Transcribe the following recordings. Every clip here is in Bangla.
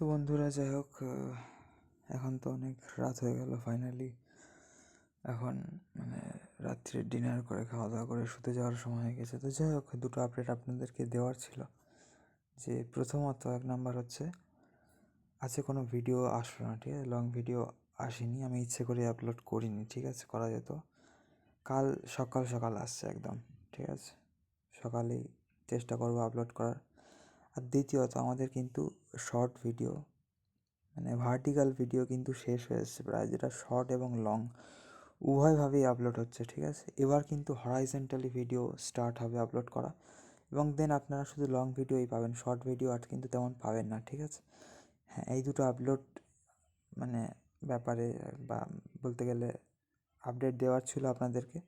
তো বন্ধুরা, যাই হোক, এখন তো অনেক রাত হয়ে গেল। ফাইনালি এখন রাত্রে ডিনার করে খাওয়া দাওয়া করে শুতে যাওয়ার সময় হয়ে গেছে। তো যাই হোক, দুটো আপডেট আপনাদেরকে দেওয়ার ছিল। যে প্রথমত, এক নাম্বার হচ্ছে, আজকে কোনো ভিডিও আসলো না, ঠিক আছে? লং ভিডিও আসেনি, আমি ইচ্ছে করে আপলোড করিনি, ঠিক আছে? করা যেত, কাল সকাল সকাল আসছে একদম, ঠিক আছে? সকালেই চেষ্টা করবো আপলোড করার। আর দ্বিতীয়ত, আমাদের কিন্তু শর্ট ভিডিও ভার্টিক্যাল ভিডিও কিন্তু শেষ হয়ে এসেছে প্রায়, যেটা শর্ট এবং লং উভয়ভাবেই আপলোড হচ্ছে, ঠিক আছে? এবার কিন্তু হরাইজন্টালি ভিডিও স্টার্ট হবে আপলোড করা, এবং দেন আপনারা শুধু লং ভিডিওই পাবেন, শর্ট ভিডিও আর কিন্তু তেমন পাবেন না, ঠিক আছে? হ্যাঁ, এই দুটো আপলোড ব্যাপারে বা বলতে গেলে আপডেট দেওয়ার ছিল আপনাদেরকে।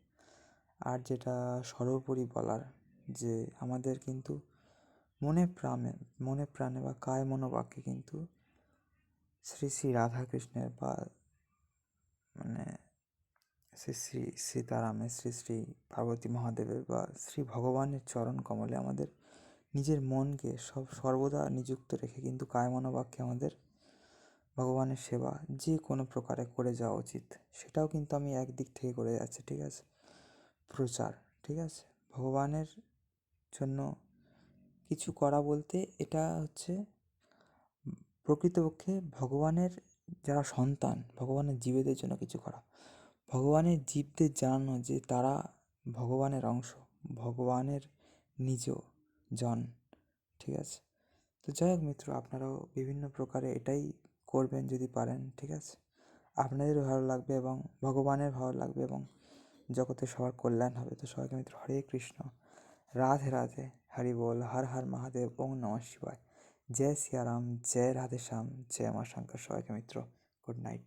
আর যেটা সর্বোপরি বলার, যে আমাদের কিন্তু মনে প্রাণে বা কায় মনোবাক্যে কিন্তু শ্রী শ্রী রাধাকৃষ্ণের বা শ্রী শ্রী সীতারামের, শ্রী শ্রী পার্বতী মহাদেবের বা শ্রী ভগবানের চরণ কমলে আমাদের নিজের মনকে সর্বদা নিযুক্ত রেখে কিন্তু কায় মনোবাক্যে আমাদের ভগবানের সেবা যে কোনো প্রকারে করে যাওয়া উচিত। সেটাও কিন্তু আমি একদিক থেকে করে যাচ্ছি, ঠিক আছে? প্রচার, ঠিক আছে? ভগবানের জন্য কিছু করা বলতে এটা হচ্ছে প্রকৃতপক্ষে ভগবানের যারা সন্তান, ভগবানের জীবেদের জন্য কিছু করা, ভগবানের জীবদের জানানো যে তারা ভগবানের অংশ, ভগবানের নিজ জন, ঠিক আছে? তো যাই হোক মিত্র, আপনারাও বিভিন্ন প্রকারে এটাই করবেন যদি পারেন, ঠিক আছে? আপনাদেরও ভালো লাগবে এবং ভগবানের ভালো লাগবে এবং জগতে সবার কল্যাণ হবে। তো সবাইকে মিত্র, হরে কৃষ্ণ, রাধে রাধে, হরি বল, হর হর মহাদেব, ওম নমঃ শিবায়, জয় সিয়ারাম, জয় রাধে শ্যাম, জয় মা শঙ্কর। সবাইকে মিত্র, গুড নাইট।